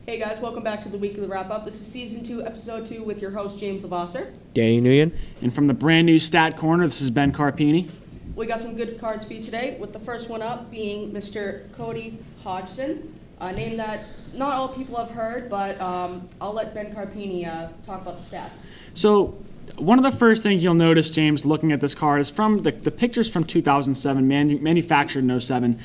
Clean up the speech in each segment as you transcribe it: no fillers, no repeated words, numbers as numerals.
Hey guys, welcome back to the weekly wrap-up. This is Season 2, Episode 2 with your host, James ROSCZEWSKI. Danny Nguyen. And from the brand new Stat Corner, this is Ben Carpine. We got some good cards for you today, with the first one up being Mr. Cody Hodgson, a name that not all people have heard, but I'll let Ben Carpine talk about the stats. So one of the first things you'll notice, James, looking at this card is from the pictures from 2007, manufactured in 07.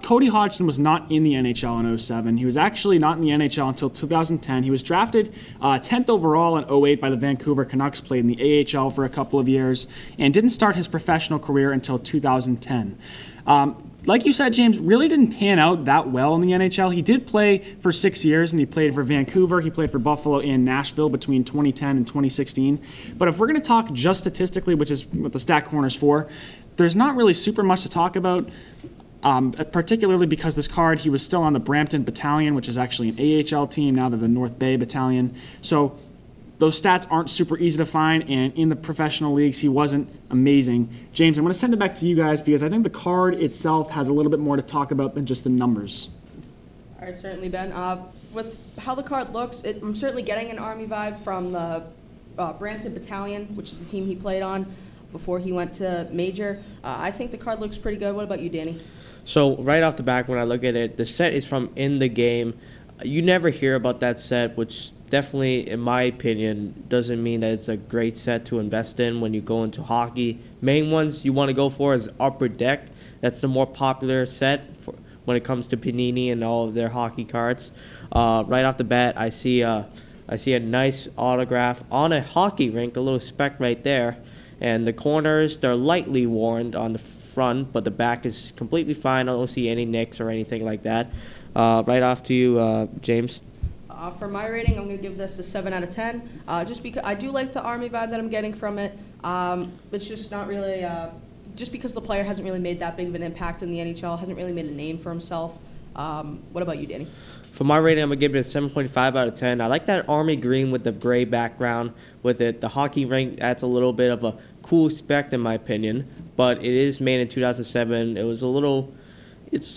Cody Hodgson was not in the NHL in 07. He was actually not in the NHL until 2010. He was drafted 10th overall in 08 by the Vancouver Canucks, played in the AHL for a couple of years, and didn't start his professional career until 2010. Like you said, James, really didn't pan out that well in the NHL. He did play for 6 years, and he played for Vancouver. He played for Buffalo and Nashville between 2010 and 2016. But if we're going to talk just statistically, which is what the Stat Corner's for, there's not really super much to talk about, particularly because this card, he was still on the Brampton Battalion, which is actually an AHL team. Now they're the North Bay Battalion. So those stats aren't super easy to find, and in the professional leagues, he wasn't amazing. James, I'm going to send it back to you guys because I think the card itself has a little bit more to talk about than just the numbers. All right, certainly, Ben. With how the card looks, I'm certainly getting an Army vibe from the Brampton Battalion, which is the team he played on before he went to Major. I think the card looks pretty good. What about you, Danny? So right off the back, when I look at it, the set is from In the Game. You never hear about that set, which definitely, in my opinion, doesn't mean that it's a great set to invest in when you go into hockey. Main ones you want to go for is Upper Deck. That's the more popular set when it comes to Panini and all of their hockey cards. Right off the bat, I see a nice autograph on a hockey rink, a little speck right there. And the corners, they're lightly worn on the front, but the back is completely fine. I don't see any nicks or anything like that. Right off to you, James. For my rating, I'm going to give this a 7 out of 10, just because I do like the Army vibe that I'm getting from it. It's just not really, just because the player hasn't really made that big of an impact in the NHL, hasn't really made a name for himself. What about you, Danny? For my rating, I'm going to give it a 7.5 out of 10. I like that army green with the gray background with it. The hockey rink adds a little bit of a cool spec, in my opinion, but it is made in 2007. It's a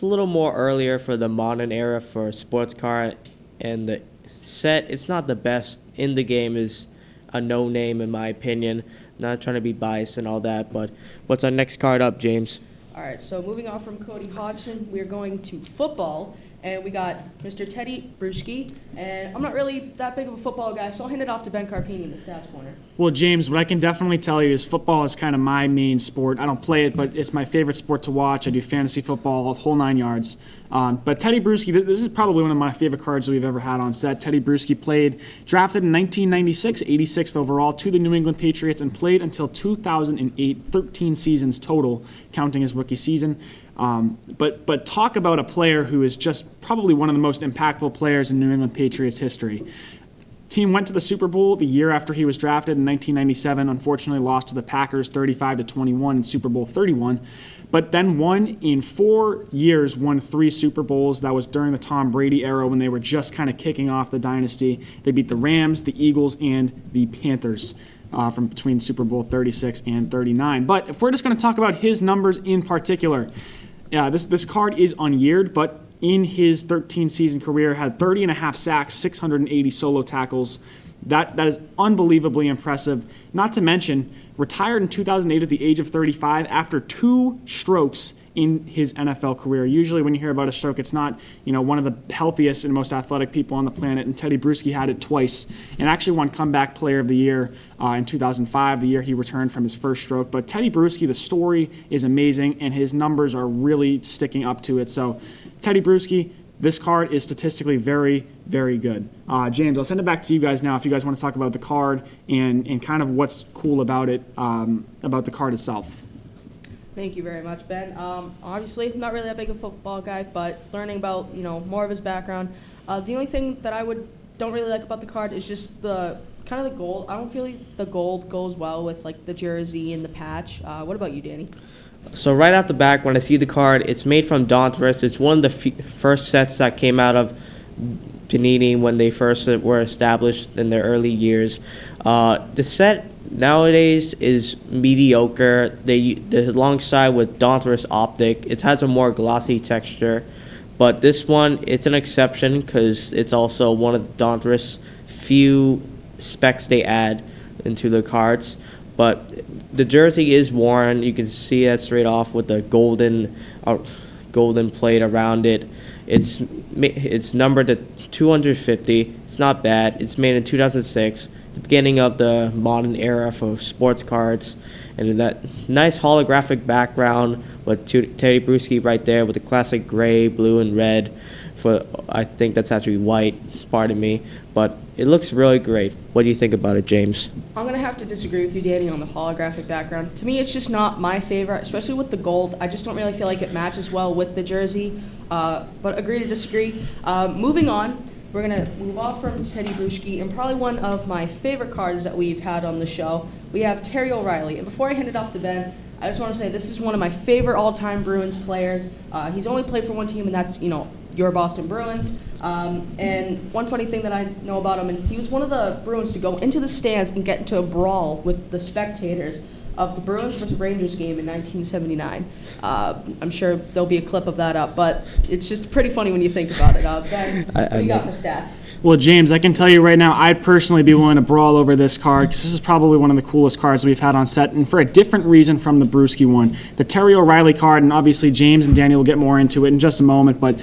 little more earlier for the modern era for sports car, and the set, it's not the best. In the Game is a no-name, in my opinion. Not trying to be biased and all that, but what's our next card up, James? All right, so moving on from Cody Hodgson, we're going to football, and we got Mr. Teddy Bruschi, and I'm not really that big of a football guy, so I'll hand it off to Ben Carpine in the Stats Corner. Well, James, what I can definitely tell you is football is kind of my main sport. I don't play it, but it's my favorite sport to watch. I do fantasy football, the whole 9 yards. But Teddy Bruschi, this is probably one of my favorite cards that we've ever had on set. Teddy Bruschi drafted in 1996, 86th overall, to the New England Patriots, and played until 2008, 13 seasons total, counting his rookie season. But talk about a player who is just probably one of the most impactful players in New England Patriots history. Team went to the Super Bowl the year after he was drafted in 1997. Unfortunately, lost to the Packers 35-21 in Super Bowl 31. But then in 4 years, won 3 Super Bowls. That was during the Tom Brady era when they were just kind of kicking off the dynasty. They beat the Rams, the Eagles, and the Panthers from between Super Bowl 36 and 39. But if we're just going to talk about his numbers in particular, this card is unyeared, but in his 13-season career, had 30.5 sacks, 680 solo tackles. That is unbelievably impressive. Not to mention, retired in 2008 at the age of 35 after 2 strokes in his NFL career. Usually when you hear about a stroke, it's not, one of the healthiest and most athletic people on the planet, and Teddy Bruschi had it twice and actually won Comeback Player of the Year in 2005, the year he returned from his first stroke. But Teddy Bruschi, the story is amazing, and his numbers are really sticking up to it. So Teddy Bruschi, this card is statistically very, very good. James, I'll send it back to you guys now if you guys want to talk about the card and kind of what's cool about it, about the card itself. Thank you very much, Ben. Obviously, not really that big of a football guy, but learning about more of his background. The only thing that don't really like about the card is just the kind of the gold. I don't feel like the gold goes well with like the jersey and the patch. What about you, Danny? So right off the back, when I see the card, it's made from Donruss. It's one of the first sets that came out of Panini when they first were established in their early years. The set nowadays is mediocre. They alongside with Donruss Optic, it has a more glossy texture, But this one, it's an exception because it's also one of the Donruss few specs they add into the cards. But the jersey is worn. You can see that straight off with the golden plate around it. It's numbered to 250. It's not bad. It's made in 2006, the beginning of the modern era for sports cards. And in that nice holographic background with Teddy Bruschi right there with the classic gray, blue, and red. I think that's actually white, pardon me. But it looks really great. What do you think about it, James? I'm going to have to disagree with you, Danny, on the holographic background. To me, it's just not my favorite, especially with the gold. I just don't really feel like it matches well with the jersey. But agree to disagree. Moving on, we're going to move off from Teddy Bruschi, and probably one of my favorite cards that we've had on the show. We have Terry O'Reilly. And before I hand it off to Ben, I just want to say this is one of my favorite all-time Bruins players. He's only played for one team, and that's, your Boston Bruins. And one funny thing that I know about him, and he was one of the Bruins to go into the stands and get into a brawl with the spectators of the Bruins versus Rangers game in 1979. I'm sure there'll be a clip of that up, but it's just pretty funny when you think about it. Ben, what do you got for stats? Well, James, I can tell you right now, I'd personally be willing to brawl over this card because this is probably one of the coolest cards we've had on set, and for a different reason from the Bruschi one. The Terry O'Reilly card, and obviously James and Danny will get more into it in just a moment, but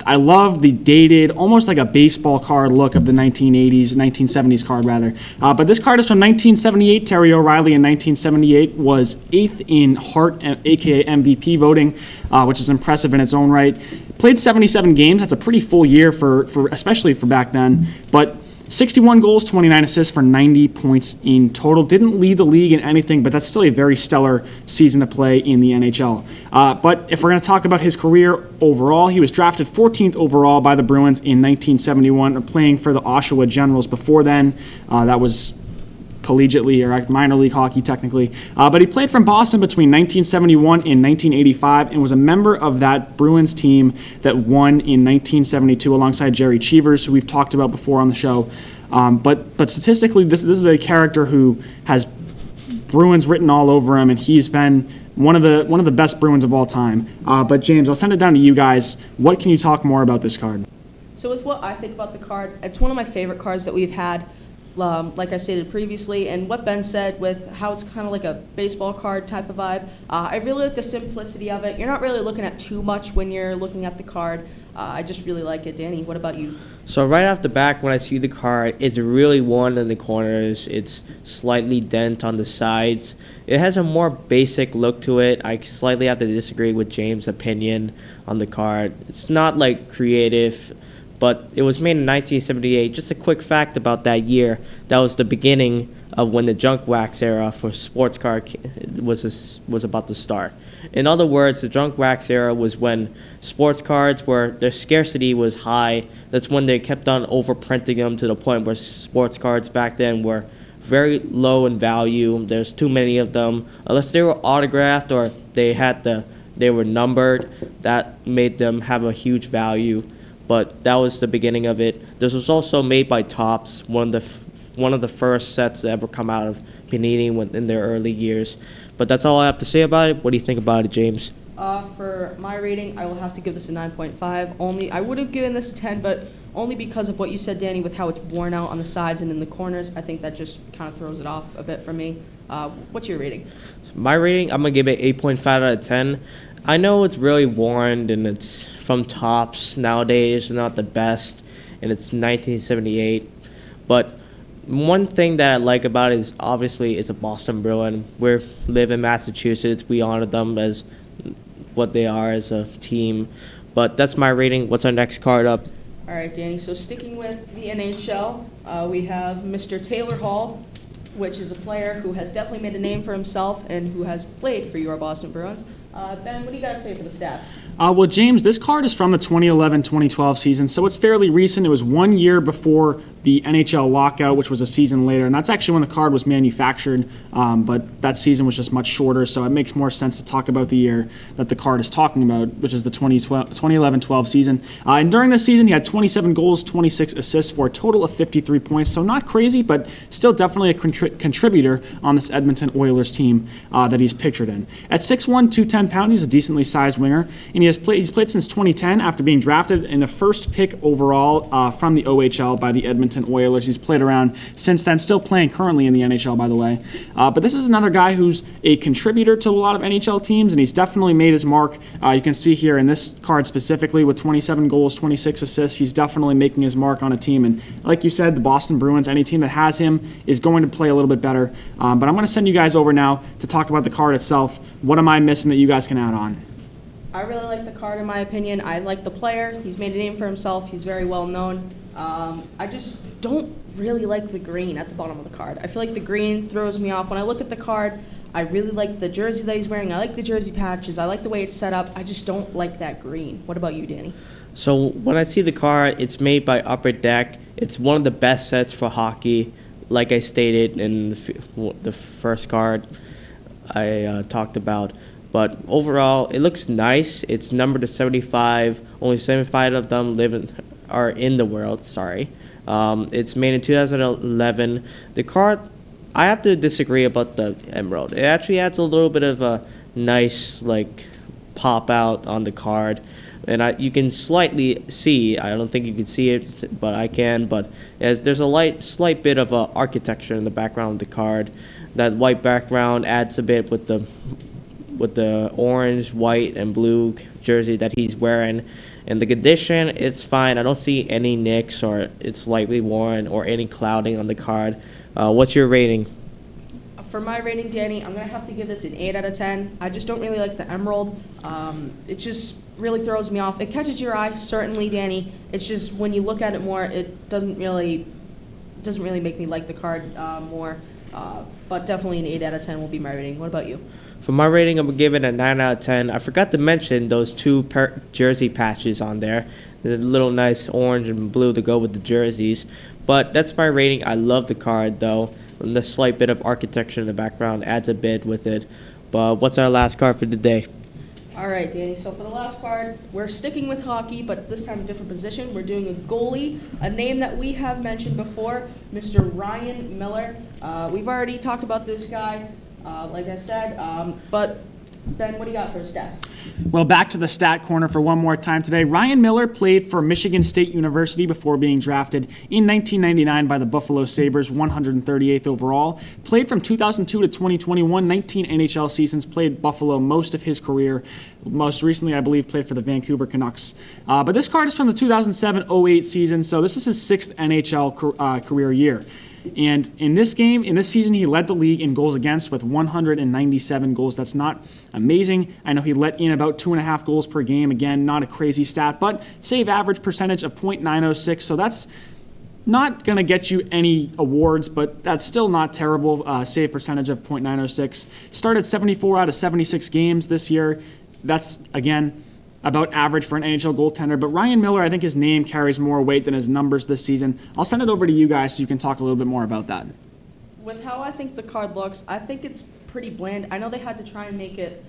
I love the dated, almost like a baseball card look of the 1970s card rather. But this card is from 1978. Terry O'Reilly in 1978 was 8th in Hart, aka MVP voting, which is impressive in its own right. Played 77 games. That's a pretty full year for especially for back then. But 61 goals, 29 assists for 90 points in total. Didn't lead the league in anything, but that's still a very stellar season to play in the NHL. But if we're going to talk about his career overall, he was drafted 14th overall by the Bruins in 1971, playing for the Oshawa Generals before then. That was collegiately or minor league hockey technically. But he played from Boston between 1971 and 1985 and was a member of that Bruins team that won in 1972 alongside Jerry Cheevers, who we've talked about before on the show. But statistically, this is a character who has Bruins written all over him, and he's been one of the best Bruins of all time. But James, I'll send it down to you guys. What can you talk more about this card? So with what I think about the card, it's one of my favorite cards that we've had. Like I stated previously, and what Ben said with how it's kind of like a baseball card type of vibe. I really like the simplicity of it. You're not really looking at too much when you're looking at the card. I just really like it. Danny, what about you? So right off the back, when I see the card, it's really worn in the corners. It's slightly dent on the sides. It has a more basic look to it. I slightly have to disagree with James' opinion on the card. It's not like creative, but it was made in 1978. Just a quick fact about that year, that was the beginning of when the junk wax era for sports card was about to start. In other words, the junk wax era was when sports cards where their scarcity was high. That's when they kept on overprinting them to the point where sports cards back then were very low in value. There's too many of them. Unless they were autographed or they were numbered, that made them have a huge value. But that was the beginning of it. This was also made by Topps, one of the first sets to ever come out of Panini in their early years. But that's all I have to say about it. What do you think about it, James? For my rating, I will have to give this a 9.5. I would have given this a 10, but only because of what you said, Danny, with how it's worn out on the sides and in the corners. I think that just kind of throws it off a bit for me. What's your rating? My rating, I'm going to give it 8.5 out of 10. I know it's really worn and it's from Topps nowadays, not the best, and it's 1978. But one thing that I like about it is obviously it's a Boston Bruin. We live in Massachusetts. We honor them as what they are as a team. But that's my rating. What's our next card up? All right, Danny. So sticking with the NHL, we have Mr. Taylor Hall, which is a player who has definitely made a name for himself and who has played for your Boston Bruins. Ben, what do you got to say for the stats? Well, James, this card is from the 2011-2012 season, so it's fairly recent. It was 1 year before the NHL lockout, which was a season later, and that's actually when the card was manufactured, but that season was just much shorter, so it makes more sense to talk about the year that the card is talking about, which is the 2011-12 season. And during this season, he had 27 goals, 26 assists for a total of 53 points, so not crazy, but still definitely a contributor on this Edmonton Oilers team that he's pictured in. At 6'1", 210 pounds, he's a decently sized winger, and and he's played since 2010 after being drafted in the first pick overall from the OHL by the Edmonton Oilers. He's played around since then, still playing currently in the NHL, by the way. But this is another guy who's a contributor to a lot of NHL teams, and he's definitely made his mark. You can see here in this card specifically with 27 goals, 26 assists, he's definitely making his mark on a team. And like you said, the Boston Bruins, any team that has him is going to play a little bit better. But I'm going to send you guys over now to talk about the card itself. What am I missing that you guys can add on? I really like the card, in my opinion. I like the player. He's made a name for himself. He's very well known. I just don't really like the green at the bottom of the card. I feel like the green throws me off. When I look at the card, I really like the jersey that he's wearing. I like the jersey patches. I like the way it's set up. I just don't like that green. What about you, Danny? So when I see the card, it's made by Upper Deck. It's one of the best sets for hockey, like I stated in the first card I talked about. But overall, it looks nice. It's numbered to 75. Only 75 of them are in the world. Sorry. It's made in 2011. The card, I have to disagree about the emerald. It actually adds a little bit of a nice pop out on the card, and you can slightly see. I don't think you can see it, but I can. But there's a slight bit of architecture in the background of the card. That white background adds a bit with the orange, white, and blue jersey that he's wearing. And the condition, it's fine. I don't see any nicks or it's slightly worn or any clouding on the card. What's your rating? For my rating, Danny, I'm going to have to give this an 8 out of 10. I just don't really like the emerald. It just really throws me off. It catches your eye, certainly, Danny. It's just when you look at it more, it doesn't really make me like the card more. But definitely an 8 out of 10 will be my rating. What about you? For my rating, I'm going to give it a 9 out of 10. I forgot to mention those two jersey patches on there. The little nice orange and blue to go with the jerseys. But that's my rating. I love the card, though. And the slight bit of architecture in the background adds a bit with it. But what's our last card for today? All right, Danny. So for the last card, we're sticking with hockey, but this time a different position. We're doing a goalie, a name that we have mentioned before, Mr. Ryan Miller. We've already talked about this guy, like I said. But Ben, what do you got for his stats? Well, back to the stat corner for one more time today. Ryan Miller played for Michigan State University before being drafted in 1999 by the Buffalo Sabres, 138th overall. Played from 2002 to 2021, 19 NHL seasons, played Buffalo most of his career. Most recently, I believe, played for the Vancouver Canucks. But this card is from the 2007-08 season, so this is his 6th NHL career year. And in this season, he led the league in goals against with 197 goals. That's not amazing. I know he let in about 2.5 goals per game. Again, not a crazy stat, but save average percentage of .906. So that's not going to get you any awards, but that's still not terrible. Save percentage of .906. Started 74 out of 76 games this year. That's, again, about average for an NHL goaltender. But Ryan Miller, I think his name carries more weight than his numbers this season. I'll send it over to you guys so you can talk a little bit more about that. With how I think the card looks, I think it's pretty bland. I know they had to try and make it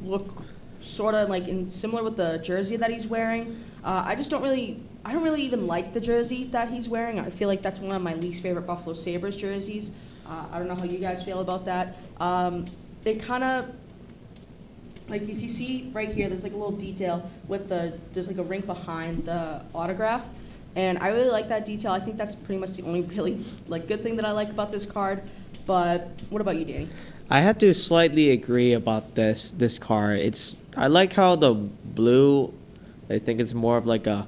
look sort of similar with the jersey that he's wearing. I don't really even like the jersey that he's wearing. I feel like that's one of my least favorite Buffalo Sabres jerseys. I don't know how you guys feel about that. They kind of, if you see right here, there's a little detail with there's a rink behind the autograph. And I really like that detail. I think that's pretty much the only really good thing that I like about this card. But what about you, Danny? I have to slightly agree about this card. I like how the blue, I think it's more of a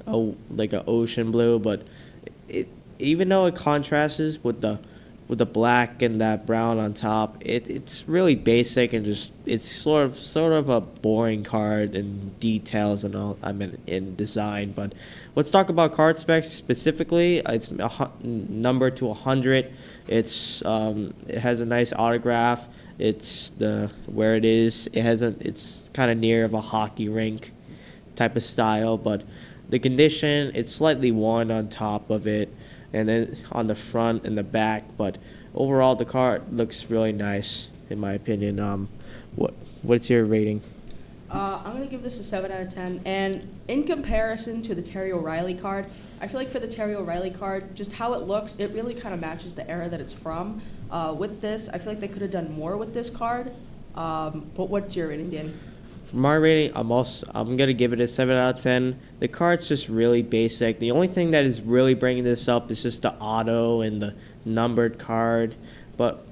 ocean blue, but even though it contrasts with the black and that brown on top, it's really basic and it's sort of a boring card in details and all. I mean in design. But let's talk about card specs specifically. It's numbered to 100. It has a nice autograph. It's where it is. It's kind of near of a hockey rink type of style, but the condition, it's slightly worn on top of it, and then on the front and the back. But overall, the card looks really nice, in my opinion. What's your rating? I'm going to give this a 7 out of 10. And in comparison to the Terry O'Reilly card, I feel like for the Terry O'Reilly card, just how it looks, it really kind of matches the era that it's from. With this, I feel like they could have done more with this card. But what's your rating, Danny? For my rating, I'm gonna give it a 7 out of 10. The card's just really basic. The only thing that is really bringing this up is just the auto and the numbered card, but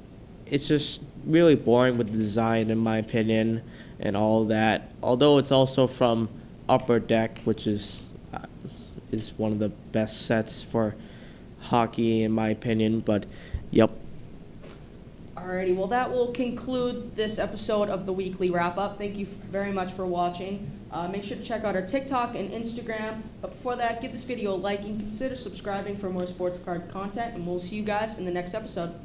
it's just really boring with the design, in my opinion, and all that. Although it's also from Upper Deck, which is one of the best sets for hockey, in my opinion. But yep. Alrighty, well that will conclude this episode of the weekly wrap-up. Thank you very much for watching. Make sure to check out our TikTok and Instagram. But before that, give this video a like and consider subscribing for more sports card content, and we'll see you guys in the next episode.